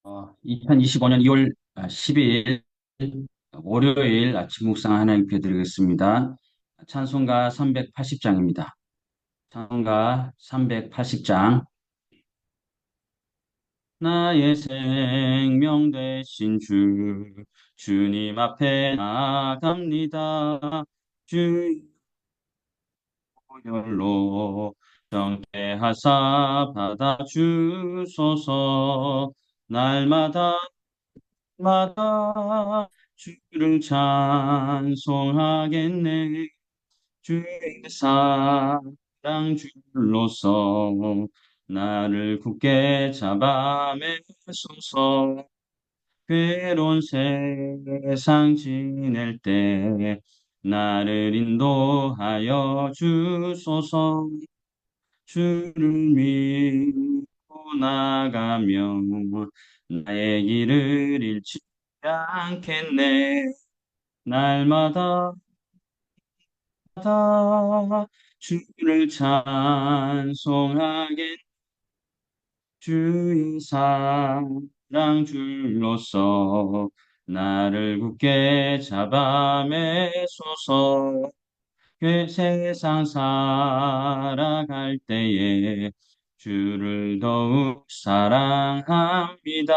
2025년 2월 12일 월요일 아침 묵상 하나님께 드리겠습니다. 찬송가 380장입니다. 찬송가 380장. 나의 생명 되신 주님 앞에 나갑니다. 주의 보혈로 정죄하사 받아주소서. 날마다 마다 주를 찬송하겠네. 주의 사랑 줄로서 나를 굳게 잡아 매소서. 괴로운 세상 지낼 때 나를 인도하여 주소서. 주를 믿고 나가면 나의 길을 잃지 않겠네. 날마다 다 주를 찬송하게. 주의 사랑 줄로서 나를 굳게 잡아 매소서. 세상 살아갈 때에 주를 더욱 사랑합니다.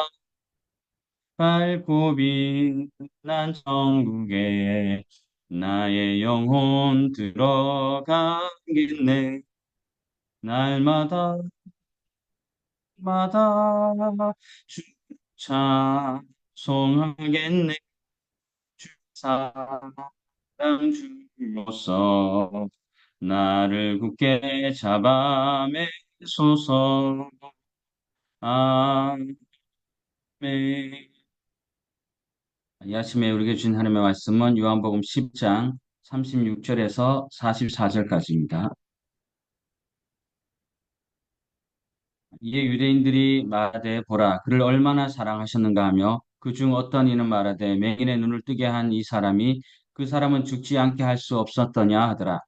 밝고 빛난 천국에 나의 영혼 들어가겠네. 날마다 마다 주 찬송하겠네. 주 사랑 주로서 나를 굳게 잡아 매소서. 아멘. 이 아침에 우리에게 주신 하나님의 말씀은 요한복음 10장 36절에서 44절까지입니다. 이에 유대인들이 말하되 보라 그를 얼마나 사랑하셨는가 하며 그 중 어떤 이는 말하되 맹인의 눈을 뜨게 한 이 사람이 그 사람은 죽지 않게 할 수 없었더냐 하더라.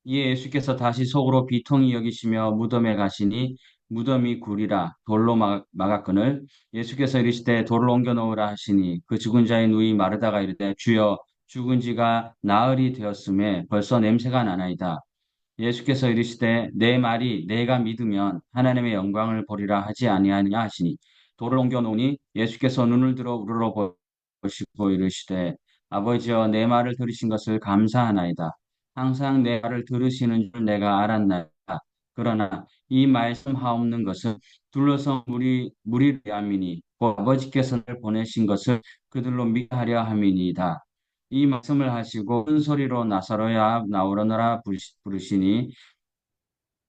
이에 예수께서 다시 속으로 비통히 여기시며 무덤에 가시니 무덤이 굴이라 돌로 막았거늘 예수께서 이르시되 돌을 옮겨 놓으라 하시니 그 죽은 자의 누이 마르다가 이르되 주여 죽은 지가 나흘이 되었음에 벌써 냄새가 나나이다. 예수께서 이르시되 내 말이 내가 믿으면 하나님의 영광을 보리라 하지 아니하느냐 하시니 돌을 옮겨 놓으니 예수께서 눈을 들어 우러러 보시고 이르시되 아버지여 내 말을 들으신 것을 감사하나이다. 항상 내 말을 들으시는 줄 내가 알았나이다. 그러나 이 말씀 하옵는 것은 둘러서 무리를 위함이니 곧 아버지께서 를 보내신 것을 그들로 믿게 하려 함이니이다. 이 말씀을 하시고 큰 소리로 나사로야 나오너라 부르시니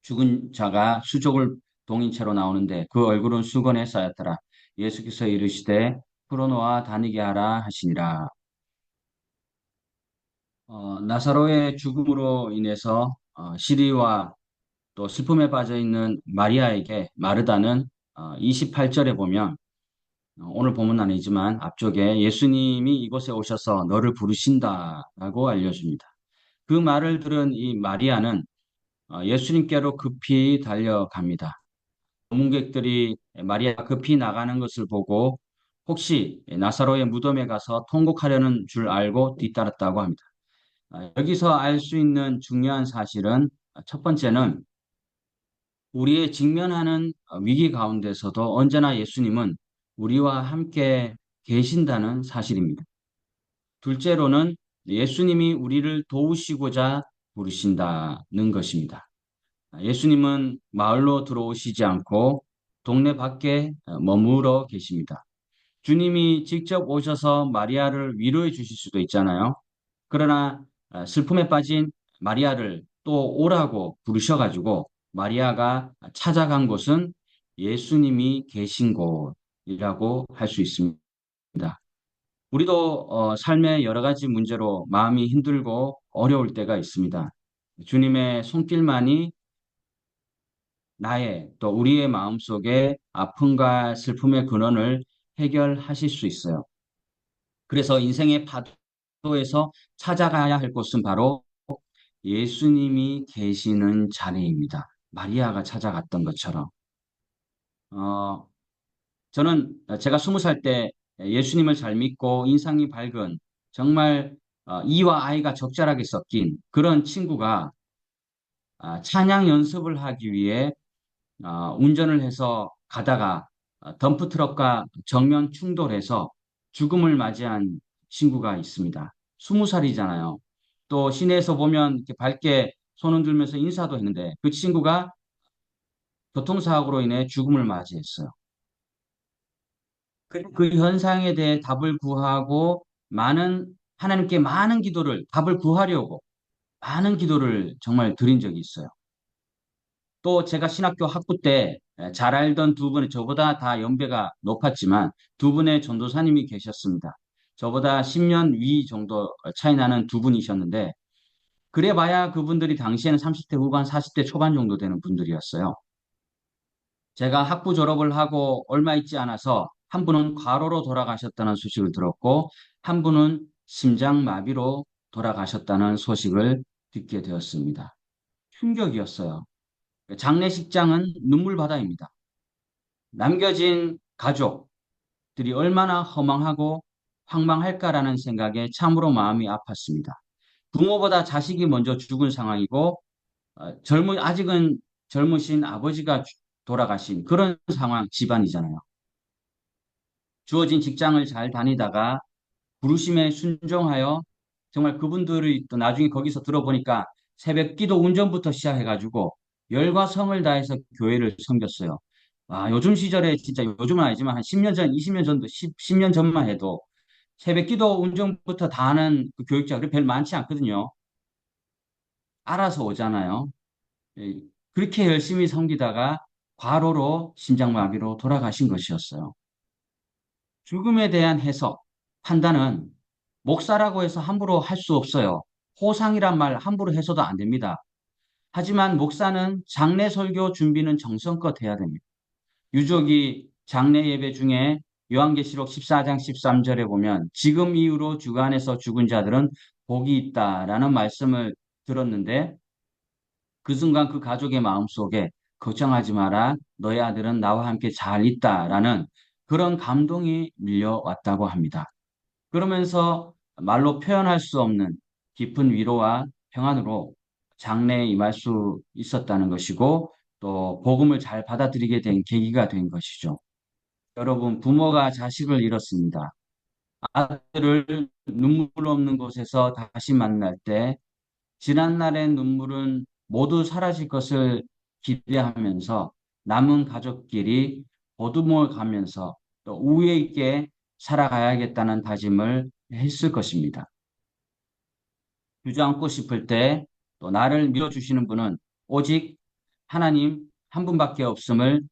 죽은 자가 수족을 동인 채로 나오는데 그 얼굴은 수건에 쌓였더라. 예수께서 이르시되 풀어놓아 다니게 하라 하시니라. 나사로의 죽음으로 인해서 시리와 또 슬픔에 빠져 있는 마리아에게 마르다는 28절에 보면 오늘 본문 아니지만 앞쪽에 예수님이 이곳에 오셔서 너를 부르신다라고 알려줍니다. 그 말을 들은 이 마리아는 예수님께로 급히 달려갑니다. 방문객들이 마리아가 급히 나가는 것을 보고 혹시 나사로의 무덤에 가서 통곡하려는 줄 알고 뒤따랐다고 합니다. 여기서 알 수 있는 중요한 사실은 첫 번째는 우리의 직면하는 위기 가운데서도 언제나 예수님은 우리와 함께 계신다는 사실입니다. 둘째로는 예수님이 우리를 도우시고자 부르신다는 것입니다. 예수님은 마을로 들어오시지 않고 동네 밖에 머무러 계십니다. 주님이 직접 오셔서 마리아를 위로해 주실 수도 있잖아요. 그러나 슬픔에 빠진 마리아를 또 오라고 부르셔가지고 마리아가 찾아간 곳은 예수님이 계신 곳이라고 할 수 있습니다. 우리도 삶의 여러 가지 문제로 마음이 힘들고 어려울 때가 있습니다. 주님의 손길만이 나의 또 우리의 마음속에 아픔과 슬픔의 근원을 해결하실 수 있어요. 그래서 인생의 파도에서 찾아가야 할 곳은 바로 예수님이 계시는 자리입니다. 마리아가 찾아갔던 것처럼. 어, 저는 제가 20살 때 예수님을 잘 믿고 인상이 밝은 정말 이와 아이가 적절하게 섞인 그런 친구가 찬양 연습을 하기 위해 운전을 해서 가다가 덤프 트럭과 정면 충돌해서 죽음을 맞이한 친구가 있습니다. 20살이잖아요. 또 시내에서 보면 이렇게 밝게 손 흔들면서 인사도 했는데 그 친구가 교통사고로 인해 죽음을 맞이했어요. 그 현상에 대해 답을 구하고 하나님께 많은 기도를, 답을 구하려고 많은 기도를 정말 드린 적이 있어요. 또 제가 신학교 학부 때 잘 알던 두 분이 저보다 다 연배가 높았지만 두 분의 전도사님이 계셨습니다. 저보다 10년 위 정도 차이 나는 두 분이셨는데 그래봐야 그분들이 당시에는 30대 후반, 40대 초반 정도 되는 분들이었어요. 제가 학부 졸업을 하고 얼마 있지 않아서 한 분은 과로로 돌아가셨다는 소식을 들었고 한 분은 심장마비로 돌아가셨다는 소식을 듣게 되었습니다. 충격이었어요. 장례식장은 눈물바다입니다. 남겨진 가족들이 얼마나 허망하고 황망할까라는 생각에 참으로 마음이 아팠습니다. 부모보다 자식이 먼저 죽은 상황이고 아직은 젊으신 아버지가 돌아가신 그런 상황 집안이잖아요. 주어진 직장을 잘 다니다가 부르심에 순종하여 정말 그분들이 또 나중에 거기서 들어보니까 새벽 기도 운전부터 시작해가지고 열과 성을 다해서 교회를 섬겼어요. 요즘 시절에 진짜 요즘은 아니지만 한 10년 전, 20년 전도, 10년 전만 해도 새벽 기도 운전부터 다 하는 그 교육자들이 별로 많지 않거든요. 알아서 오잖아요. 예, 그렇게 열심히 섬기다가 과로로 심장마비로 돌아가신 것이었어요. 죽음에 대한 해석, 판단은 목사라고 해서 함부로 할 수 없어요. 호상이란 말 함부로 해서도 안 됩니다. 하지만 목사는 장례 설교 준비는 정성껏 해야 됩니다. 유족이 장례 예배 중에 요한계시록 14장 13절에 보면 지금 이후로 주간에서 죽은 자들은 복이 있다라는 말씀을 들었는데 그 순간 그 가족의 마음속에 걱정하지 마라. 너의 아들은 나와 함께 잘 있다라는 그런 감동이 밀려왔다고 합니다. 그러면서 말로 표현할 수 없는 깊은 위로와 평안으로 장래에 임할 수 있었다는 것이고 또 복음을 잘 받아들이게 된 계기가 된 것이죠. 여러분, 부모가 자식을 잃었습니다. 아들을 눈물 없는 곳에서 다시 만날 때 지난날의 눈물은 모두 사라질 것을 기대하면서 남은 가족끼리 보듬어 가면서 또 우애 있게 살아가야겠다는 다짐을 했을 것입니다. 주저앉고 싶을 때 또 나를 밀어주시는 분은 오직 하나님 한 분밖에 없음을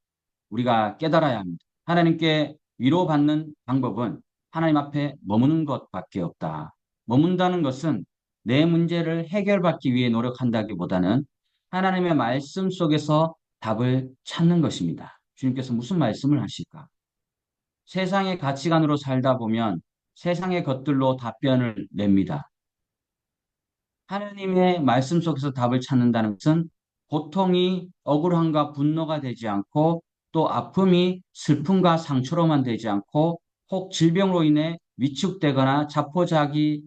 우리가 깨달아야 합니다. 하나님께 위로받는 방법은 하나님 앞에 머무는 것밖에 없다. 머문다는 것은 내 문제를 해결받기 위해 노력한다기보다는 하나님의 말씀 속에서 답을 찾는 것입니다. 주님께서 무슨 말씀을 하실까? 세상의 가치관으로 살다 보면 세상의 것들로 답변을 냅니다. 하나님의 말씀 속에서 답을 찾는다는 것은 고통이 억울함과 분노가 되지 않고 또 아픔이 슬픔과 상처로만 되지 않고 혹 질병으로 인해 위축되거나 자포자기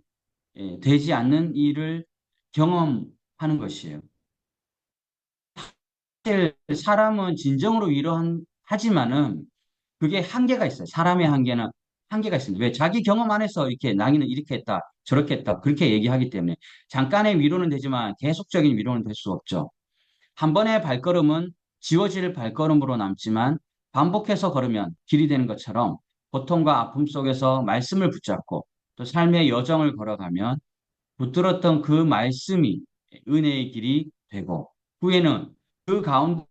되지 않는 일을 경험하는 것이에요. 사실 사람은 진정으로 하지만은 그게 한계가 있어요. 사람의 한계는 한계가 있습니다. 왜? 자기 경험 안에서 이렇게 나이는 이렇게 했다, 저렇게 했다, 그렇게 얘기하기 때문에 잠깐의 위로는 되지만 계속적인 위로는 될 수 없죠. 한 번의 발걸음은 지워질 발걸음으로 남지만 반복해서 걸으면 길이 되는 것처럼 고통과 아픔 속에서 말씀을 붙잡고 또 삶의 여정을 걸어가면 붙들었던 그 말씀이 은혜의 길이 되고 후에는 그 가운데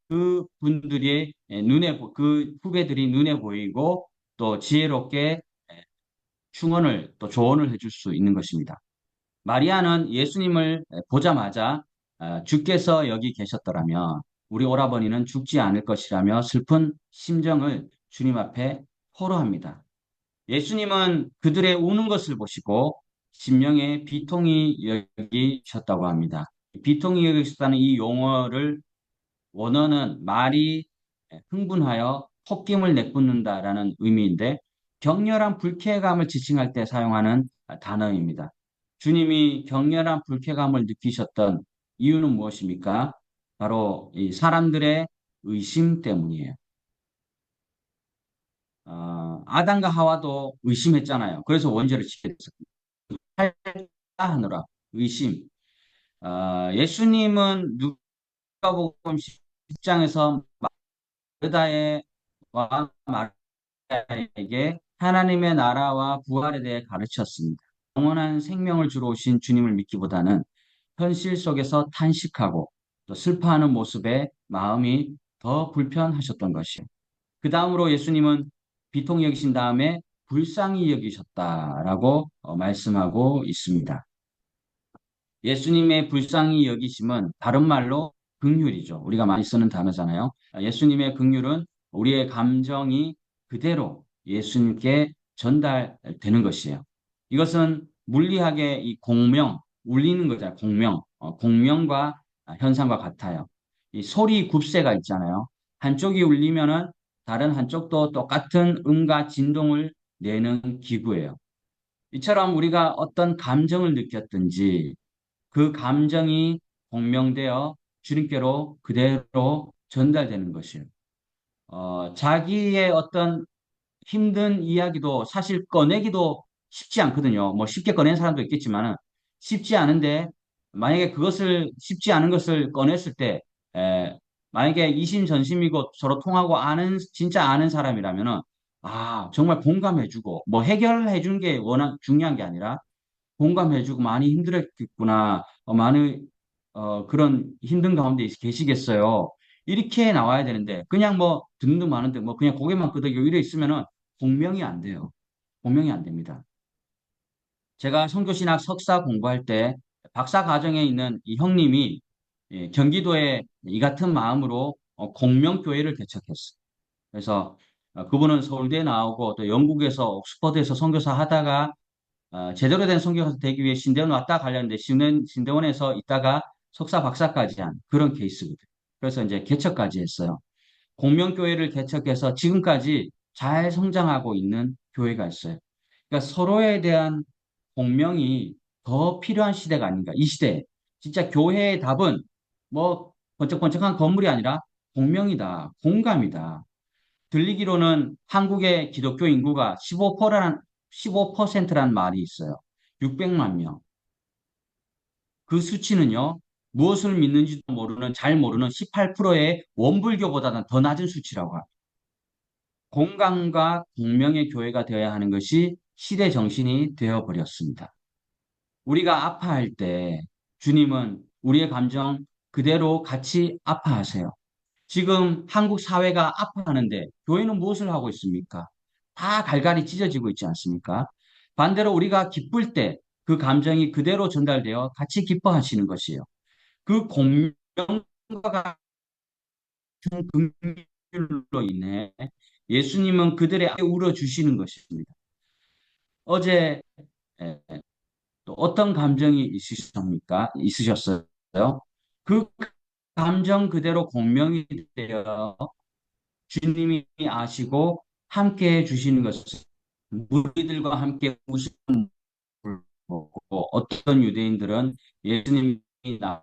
그 분들이 그 후배들이 눈에 보이고 또 지혜롭게 충언을 또 조언을 해줄 수 있는 것입니다. 마리아는 예수님을 보자마자 주께서 여기 계셨더라면 우리 오라버니는 죽지 않을 것이라며 슬픈 심정을 주님 앞에 토로합니다. 예수님은 그들의 우는 것을 보시고 심령에 비통히 여기셨다고 합니다. 비통히 여기셨다는 이 용어를 원어는 말이 흥분하여 홧김을 내뿜는다라는 의미인데 격렬한 불쾌감을 지칭할 때 사용하는 단어입니다. 주님이 격렬한 불쾌감을 느끼셨던 이유는 무엇입니까? 바로 이 사람들의 의심 때문이에요. 아담과 하와도 의심했잖아요. 그래서 원죄를 짓게 됐습니다. 하느라 의심. 예수님은 누가복음 10장에서 마르다와 마리아에게 하나님의 나라와 부활에 대해 가르쳤습니다. 영원한 생명을 주러 오신 주님을 믿기보다는 현실 속에서 탄식하고 또 슬퍼하는 모습에 마음이 더 불편하셨던 것이요. 그 다음으로 예수님은 비통히 여기신 다음에 불쌍히 여기셨다라고 말씀하고 있습니다. 예수님의 불쌍히 여기심은 다른 말로 긍휼이죠. 우리가 많이 쓰는 단어잖아요. 예수님의 긍휼은 우리의 감정이 그대로 예수님께 전달되는 것이에요. 이것은 물리학의 이 공명, 울리는 거잖아요. 공명. 공명과 현상과 같아요. 이 소리 굽새가 있잖아요. 한쪽이 울리면은 다른 한쪽도 똑같은 음과 진동을 내는 기구예요. 이처럼 우리가 어떤 감정을 느꼈든지 그 감정이 공명되어 주님께로 그대로 전달되는 것이에요. 자기의 어떤 힘든 이야기도 사실 꺼내기도 쉽지 않거든요. 뭐 쉽게 꺼낸 사람도 있겠지만은 쉽지 않은데 만약에 그것을 쉽지 않은 것을 꺼냈을 때 만약에 이심전심이고 서로 통하고 아는 진짜 아는 사람이라면은 정말 공감해주고 뭐 해결해주는 게 워낙 중요한 게 아니라 공감해주고 많이 힘들었겠구나. 많은 그런 힘든 가운데 계시겠어요. 이렇게 나와야 되는데 그냥 뭐 듣는 둥 마는데 뭐 그냥 고개만 끄덕이고 이래 있으면은 공명이 안 돼요. 공명이 안 됩니다. 제가 선교신학 석사 공부할 때 박사 과정에 있는 이 형님이 경기도에 이 같은 마음으로 공명교회를 개척했어요. 그래서 그분은 서울대 나오고 또 영국에서 옥스퍼드에서 선교사 하다가 제대로 된 선교사 되기 위해 신대원 왔다 가려는데 신대원에서 있다가 석사 박사까지 한 그런 케이스거든요. 그래서 이제 개척까지 했어요. 공명교회를 개척해서 지금까지 잘 성장하고 있는 교회가 있어요. 그러니까 서로에 대한 공명이 더 필요한 시대가 아닌가. 이 시대 진짜 교회의 답은 뭐 번쩍번쩍한 건물이 아니라 공명이다, 공감이다. 들리기로는 한국의 기독교 인구가 15%란 말이 있어요. 600만 명. 그 수치는요, 무엇을 믿는지도 모르는, 잘 모르는 18%의 원불교보다는 더 낮은 수치라고 합니다. 공감과 공명의 교회가 되어야 하는 것이 시대 정신이 되어버렸습니다. 우리가 아파할 때 주님은 우리의 감정 그대로 같이 아파하세요. 지금 한국 사회가 아파하는데 교회는 무엇을 하고 있습니까? 다 갈갈이 찢어지고 있지 않습니까? 반대로 우리가 기쁠 때 그 감정이 그대로 전달되어 같이 기뻐하시는 것이에요. 그 공명과 같은 긍휼로 인해 예수님은 그들의 앞에 울어주시는 것입니다. 어제 에, 또 어떤 감정이 있으셨습니까? 있으셨어요? 그 감정 그대로 공명이 되어 주님이 아시고 함께 해주시는 것은 무리들과 함께 우시는 거고 어떤 유대인들은 예수님이 나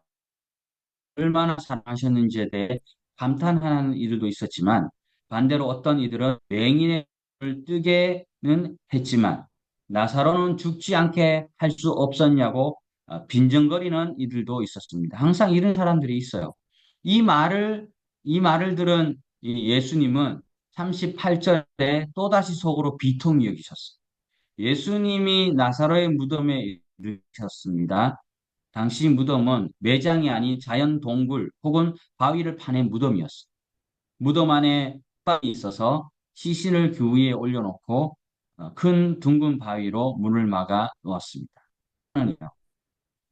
얼마나 사랑하셨는지에 대해 감탄하는 이들도 있었지만 반대로 어떤 이들은 맹인의 눈을 뜨게는 했지만 나사로는 죽지 않게 할 수 없었냐고 빈정거리는 이들도 있었습니다. 항상 이런 사람들이 있어요. 이 말을 이 말을 들은 이 예수님은 38절에 또다시 속으로 비통히 여기셨어요. 예수님이 나사로의 무덤에 이르셨습니다. 당시 무덤은 매장이 아닌 자연 동굴 혹은 바위를 파낸 무덤이었어요. 무덤 안에 흙이 있어서 시신을 그 위에 올려놓고 큰 둥근 바위로 문을 막아 놓았습니다.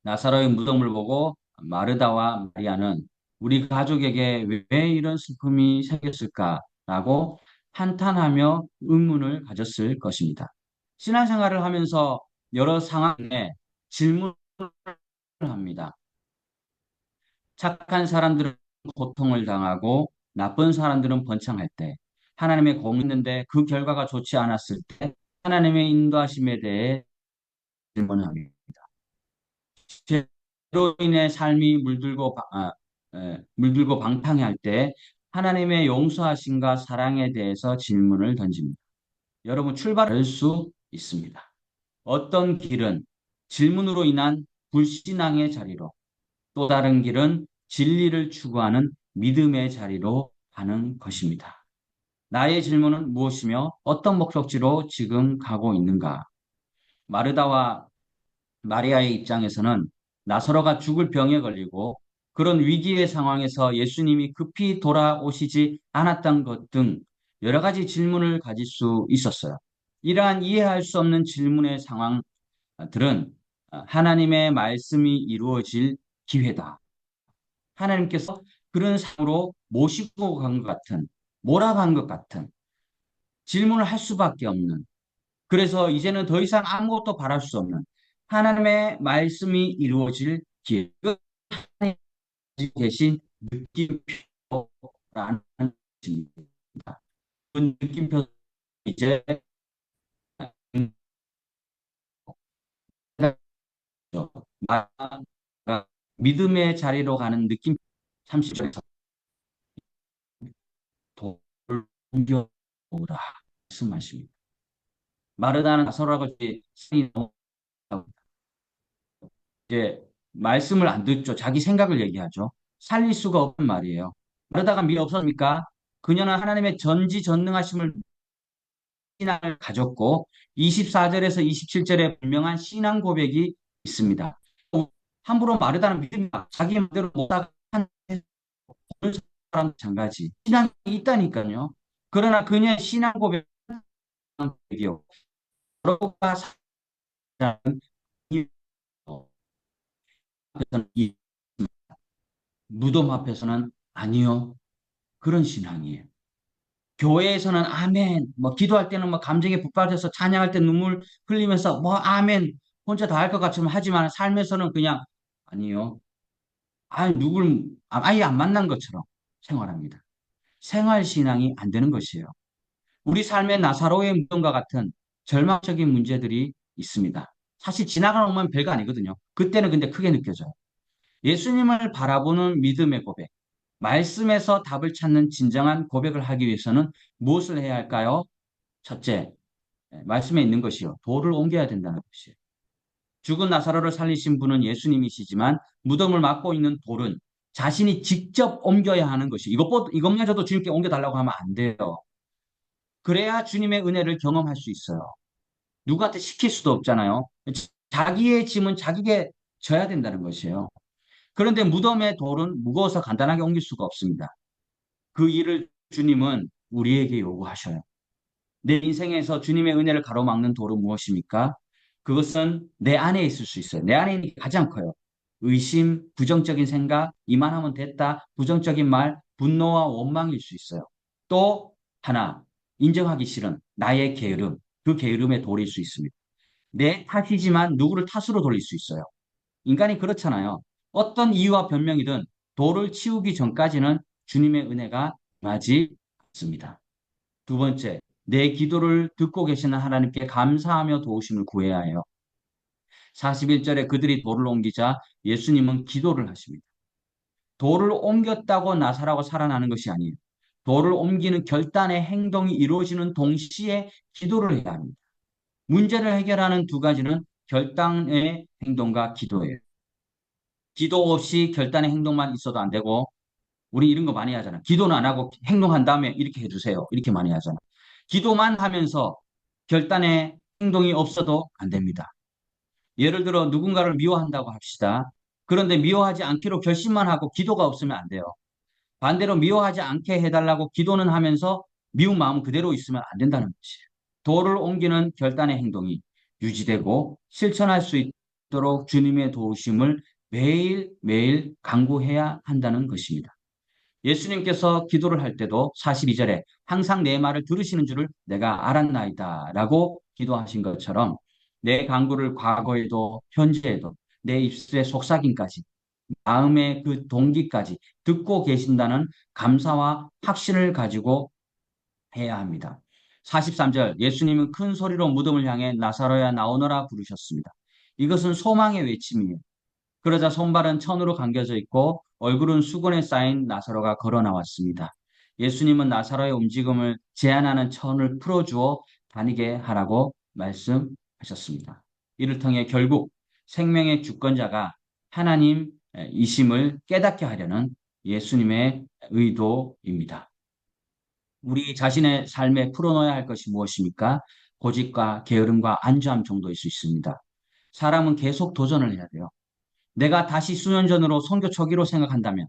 나사로의 무덤을 보고 마르다와 마리아는 우리 가족에게 왜 이런 슬픔이 생겼을까라고 한탄하며 의문을 가졌을 것입니다. 신앙생활을 하면서 여러 상황에 질문을 합니다. 착한 사람들은 고통을 당하고 나쁜 사람들은 번창할 때 하나님의 공이 있는데 그 결과가 좋지 않았을 때 하나님의 인도하심에 대해 질문합니다. 죄로 인해 삶이 물들고 방탕할 때 하나님의 용서하심과 사랑에 대해서 질문을 던집니다. 여러분 출발할 수 있습니다. 어떤 길은 질문으로 인한 불신앙의 자리로, 또 다른 길은 진리를 추구하는 믿음의 자리로 가는 것입니다. 나의 질문은 무엇이며 어떤 목적지로 지금 가고 있는가? 마르다와 마리아의 입장에서는 나사로가 죽을 병에 걸리고 그런 위기의 상황에서 예수님이 급히 돌아오시지 않았던 것 등 여러 가지 질문을 가질 수 있었어요. 이러한 이해할 수 없는 질문의 상황들은 하나님의 말씀이 이루어질 기회다. 하나님께서 그런 상으로 모시고 간 것 같은, 몰아간 것 같은 질문을 할 수밖에 없는, 그래서 이제는 더 이상 아무것도 바랄 수 없는 하나님의 말씀이 이루어질 기회, 하나님 계신 느낌표라는 것입니다. 그 느낌표 이제 믿음의 자리로 가는 느낌 30절에서 돌을 옮겨오라 말씀하십니다. 마르다는 나서라고 이제 말씀을 안 듣죠. 자기 생각을 얘기하죠. 살릴 수가 없는 말이에요. 그러다가 미리 없었습니까? 그녀는 하나님의 전지전능하심을 신앙을 가졌고 24절에서 27절에 분명한 신앙 고백이 있습니다. 함부로 마르다는 믿음이 자기 마음대로 못하고 한 사람 마찬가지. 신앙이 있다니까요. 그러나 그녀의 신앙 고백이요. 서로가 사랑하는 이 앞에서는 무덤 앞에서는 아니요. 그런 신앙이에요. 교회에서는 아멘, 뭐 기도할 때는 뭐 감정에 북받쳐서 찬양할 때 눈물 흘리면서 뭐 아멘 혼자 다 할 것 같지만 하지만 삶에서는 그냥 아니요. 아예 안 만난 것처럼 생활합니다. 생활 신앙이 안 되는 것이에요. 우리 삶의 나사로의 무덤과 같은 절망적인 문제들이 있습니다. 사실 지나가면 별거 아니거든요. 그때는 근데 크게 느껴져요. 예수님을 바라보는 믿음의 고백, 말씀에서 답을 찾는 진정한 고백을 하기 위해서는 무엇을 해야 할까요? 첫째, 말씀에 있는 것이요. 돌을 옮겨야 된다는 것이에요. 죽은 나사로를 살리신 분은 예수님이시지만 무덤을 막고 있는 돌은 자신이 직접 옮겨야 하는 것이 이것마저도 주님께 옮겨달라고 하면 안 돼요. 그래야 주님의 은혜를 경험할 수 있어요. 누구한테 시킬 수도 없잖아요. 자기의 짐은 자기에게 져야 된다는 것이에요. 그런데 무덤의 돌은 무거워서 간단하게 옮길 수가 없습니다. 그 일을 주님은 우리에게 요구하셔요. 내 인생에서 주님의 은혜를 가로막는 돌은 무엇입니까? 그것은 내 안에 있을 수 있어요. 내 안에 있는 게 가장 커요. 의심, 부정적인 생각, 이만하면 됐다, 부정적인 말, 분노와 원망일 수 있어요. 또 하나, 인정하기 싫은 나의 게으름, 그 게으름의 돌일 수 있습니다. 내 탓이지만 누구를 탓으로 돌릴 수 있어요. 인간이 그렇잖아요. 어떤 이유와 변명이든 돌을 치우기 전까지는 주님의 은혜가 임하지 않습니다. 두 번째, 내 기도를 듣고 계시는 하나님께 감사하며 도우심을 구해야 해요. 41절에 그들이 돌을 옮기자 예수님은 기도를 하십니다. 돌을 옮겼다고 나사라고 살아나는 것이 아니에요. 돌을 옮기는 결단의 행동이 이루어지는 동시에 기도를 해야 합니다. 문제를 해결하는 두 가지는 결단의 행동과 기도예요. 기도 없이 결단의 행동만 있어도 안 되고, 우리 이런 거 많이 하잖아. 기도는 안 하고 행동한 다음에 이렇게 해주세요. 이렇게 많이 하잖아. 기도만 하면서 결단의 행동이 없어도 안 됩니다. 예를 들어 누군가를 미워한다고 합시다. 그런데 미워하지 않기로 결심만 하고 기도가 없으면 안 돼요. 반대로 미워하지 않게 해달라고 기도는 하면서 미운 마음은 그대로 있으면 안 된다는 것이에요. 도를 옮기는 결단의 행동이 유지되고 실천할 수 있도록 주님의 도우심을 매일매일 강구해야 한다는 것입니다. 예수님께서 기도를 할 때도 42절에 항상 내 말을 들으시는 줄을 내가 알았나이다 라고 기도하신 것처럼 내 간구를 과거에도 현재에도 내 입술의 속삭임까지 마음의 그 동기까지 듣고 계신다는 감사와 확신을 가지고 해야 합니다. 43절 예수님은 큰 소리로 무덤을 향해 나사로야 나오너라 부르셨습니다. 이것은 소망의 외침이에요. 그러자 손발은 천으로 감겨져 있고 얼굴은 수건에 쌓인 나사로가 걸어 나왔습니다. 예수님은 나사로의 움직임을 제한하는 천을 풀어주어 다니게 하라고 말씀하셨습니다. 이를 통해 결국 생명의 주권자가 하나님이심을 깨닫게 하려는 예수님의 의도입니다. 우리 자신의 삶에 풀어놓아야 할 것이 무엇입니까? 고집과 게으름과 안주함 정도일 수 있습니다. 사람은 계속 도전을 해야 돼요. 내가 다시 수년 전으로 선교 초기로 생각한다면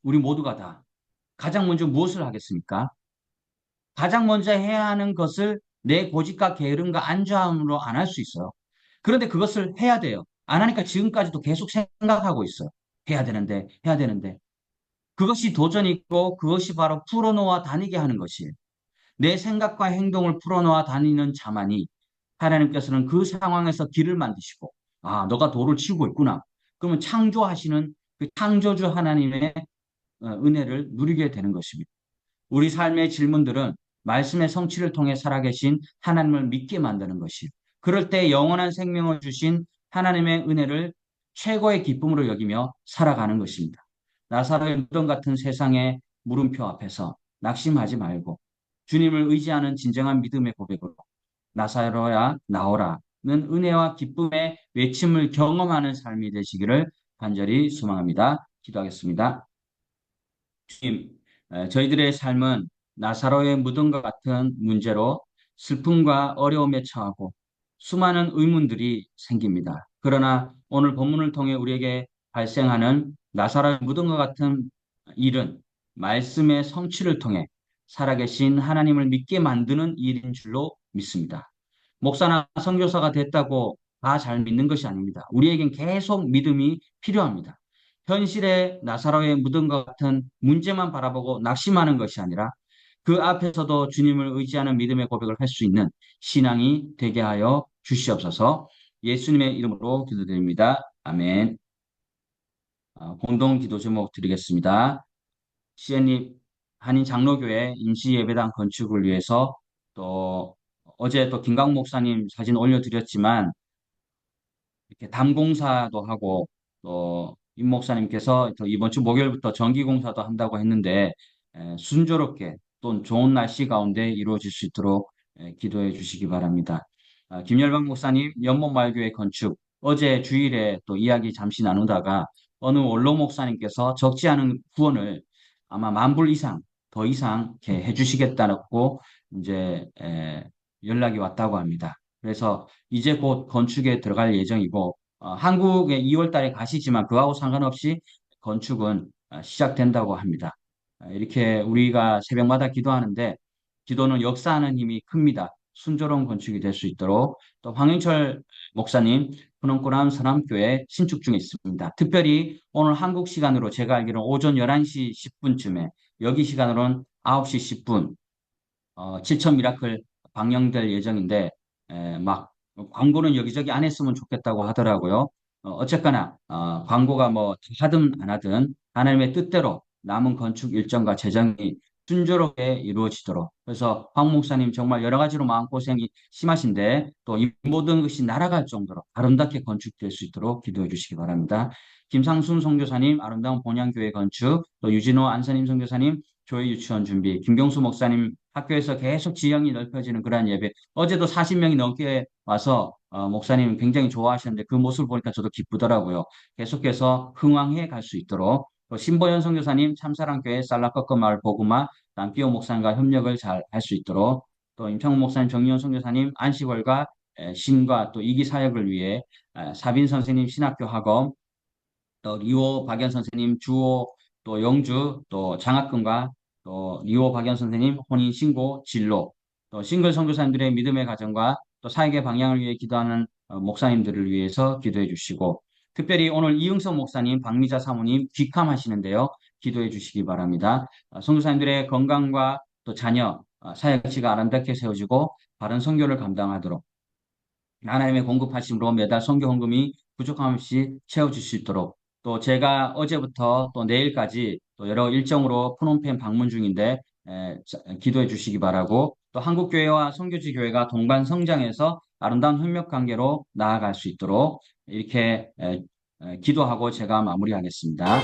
우리 모두가 다 가장 먼저 무엇을 하겠습니까? 가장 먼저 해야 하는 것을 내 고집과 게으름과 안주함으로 안 할 수 있어요. 그런데 그것을 해야 돼요. 안 하니까 지금까지도 계속 생각하고 있어요. 해야 되는데, 해야 되는데. 그것이 도전이고 그것이 바로 풀어놓아 다니게 하는 것이에요. 내 생각과 행동을 풀어놓아 다니는 자만이 하나님께서는 그 상황에서 길을 만드시고, 아, 너가 돌을 치우고 있구나. 그러면 창조하시는 그 창조주 하나님의 은혜를 누리게 되는 것입니다. 우리 삶의 질문들은 말씀의 성취를 통해 살아계신 하나님을 믿게 만드는 것이요. 그럴 때 영원한 생명을 주신 하나님의 은혜를 최고의 기쁨으로 여기며 살아가는 것입니다. 나사로의 무덤 같은 세상의 물음표 앞에서 낙심하지 말고 주님을 의지하는 진정한 믿음의 고백으로 나사로야 나오라는 은혜와 기쁨의 외침을 경험하는 삶이 되시기를 간절히 소망합니다. 기도하겠습니다. 주님, 저희들의 삶은 나사로의 무덤과 같은 문제로 슬픔과 어려움에 처하고 수많은 의문들이 생깁니다. 그러나 오늘 본문을 통해 우리에게 발생하는 나사로의 무덤과 같은 일은 말씀의 성취를 통해 살아계신 하나님을 믿게 만드는 일인 줄로 믿습니다. 목사나 선교사가 됐다고 다 잘 믿는 것이 아닙니다. 우리에겐 계속 믿음이 필요합니다. 현실의 나사로의 무덤과 같은 문제만 바라보고 낙심하는 것이 아니라 그 앞에서도 주님을 의지하는 믿음의 고백을 할 수 있는 신앙이 되게 하여 주시옵소서. 예수님의 이름으로 기도드립니다. 아멘. 공동 기도 제목 드리겠습니다. 시애립 한인 장로교회 임시 예배당 건축을 위해서 또 어제 또 김강 목사님 사진 올려드렸지만 이렇게 담공사도 하고 또 임 목사님께서 또 이번 주 목요일부터 전기공사도 한다고 했는데 순조롭게 또 좋은 날씨 가운데 이루어질 수 있도록 기도해 주시기 바랍니다. 김열방 목사님 연못마을교회 건축 어제 주일에 또 이야기 잠시 나누다가 어느 원로 목사님께서 적지 않은 후원을 아마 10,000불 이상 더 이상 이렇게 해주시겠다고 이제 연락이 왔다고 합니다. 그래서 이제 곧 건축에 들어갈 예정이고 한국에 2월 달에 가시지만 그하고 상관없이 건축은 시작된다고 합니다. 이렇게 우리가 새벽마다 기도하는데 기도는 역사하는 힘이 큽니다. 순조로운 건축이 될 수 있도록 또 황영철 목사님 분홍고람 서남교회 신축 중에 있습니다. 특별히 오늘 한국 시간으로 제가 알기로는 오전 11시 10분쯤에 여기 시간으로는 9시 10분 7천 미라클 방영될 예정인데 막 광고는 여기저기 안 했으면 좋겠다고 하더라고요. 어쨌거나 광고가 뭐 하든 안 하든 하나님의 뜻대로 남은 건축 일정과 재정이 순조롭게 이루어지도록 그래서 황 목사님 정말 여러 가지로 마음고생이 심하신데 또 이 모든 것이 날아갈 정도로 아름답게 건축될 수 있도록 기도해 주시기 바랍니다. 김상순 선교사님 아름다운 본향교회 건축 또 유진호 안선임 선교사님 교회 유치원 준비 김경수 목사님 학교에서 계속 지형이 넓혀지는 그러한 예배. 어제도 40명이 넘게 와서 목사님 굉장히 좋아하셨는데 그 모습을 보니까 저도 기쁘더라고요. 계속해서 흥왕해 갈 수 있도록 또 신보현 선교사님 참사랑교회 쌀라꺾어 마을 보구마 남기호 목사님과 협력을 잘 할 수 있도록 또 임창훈 목사님 정리원 선교사님 안식월과 신과 또 이기 사역을 위해 사빈 선생님 신학교 학원 또 리오 박연 선생님 주호 또 영주 또 장학금과 또 리오 박연 선생님 혼인 신고 진로 또 싱글 선교사님들의 믿음의 가정과 또 사역의 방향을 위해 기도하는 목사님들을 위해서 기도해 주시고 특별히 오늘 이응석 목사님 박미자 사모님 귀감하시는데요 기도해 주시기 바랍니다. 선교사님들의 건강과 또 자녀 사역지가 아름답게 세워지고 바른 선교를 감당하도록 하나님의 공급하심으로 매달 선교 헌금이 부족함 없이 채워질 수 있도록 또 제가 어제부터 또 내일까지 또 여러 일정으로 프놈펜 방문 중인데 기도해 주시기 바라고 또 한국교회와 선교지 교회가 동반 성장해서 아름다운 협력 관계로 나아갈 수 있도록 이렇게 기도하고 제가 마무리하겠습니다.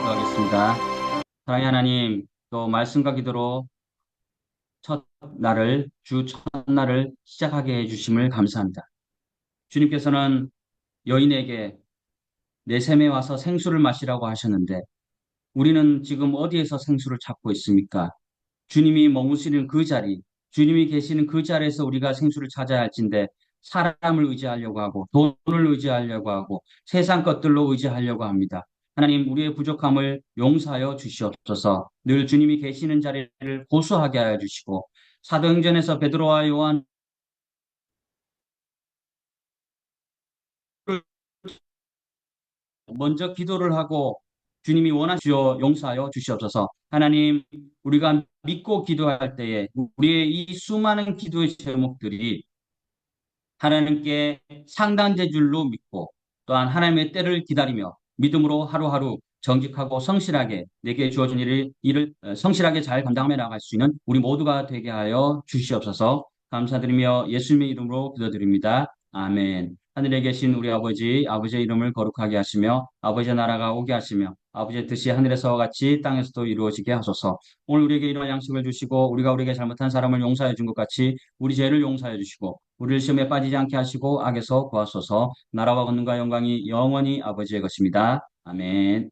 기도하겠습니다. 사랑의 하나님, 또 말씀과 기도로 첫 날을, 주 첫날을 시작하게 해주심을 감사합니다. 주님께서는 여인에게 내 샘에 와서 생수를 마시라고 하셨는데, 우리는 지금 어디에서 생수를 찾고 있습니까? 주님이 머무시는 그 자리, 주님이 계시는 그 자리에서 우리가 생수를 찾아야 할진데, 사람을 의지하려고 하고, 돈을 의지하려고 하고, 세상 것들로 의지하려고 합니다. 하나님, 우리의 부족함을 용서하여 주시옵소서. 늘 주님이 계시는 자리를 고수하게 하여 주시고, 사도행전에서 베드로와 요한 먼저 기도를 하고 주님이 원하시어 용서하여 주시옵소서. 하나님, 우리가 믿고 기도할 때에 우리의 이 수많은 기도의 제목들이 하나님께 상단된 줄로 믿고 또한 하나님의 때를 기다리며 믿음으로 하루하루 정직하고 성실하게 내게 주어진 일을 성실하게 잘 감당하며 나갈 수 있는 우리 모두가 되게 하여 주시옵소서. 감사드리며 예수님의 이름으로 기도드립니다. 아멘. 하늘에 계신 우리 아버지, 아버지의 이름을 거룩하게 하시며 아버지의 나라가 오게 하시며 아버지의 뜻이 하늘에서와 같이 땅에서도 이루어지게 하소서. 오늘 우리에게 이러한 양식을 주시고 우리가 우리에게 잘못한 사람을 용서해 준 것 같이 우리 죄를 용서해 주시고 우리를 시험에 빠지지 않게 하시고 악에서 구하소서. 나라와 권능과 영광이 영원히 아버지의 것입니다. 아멘.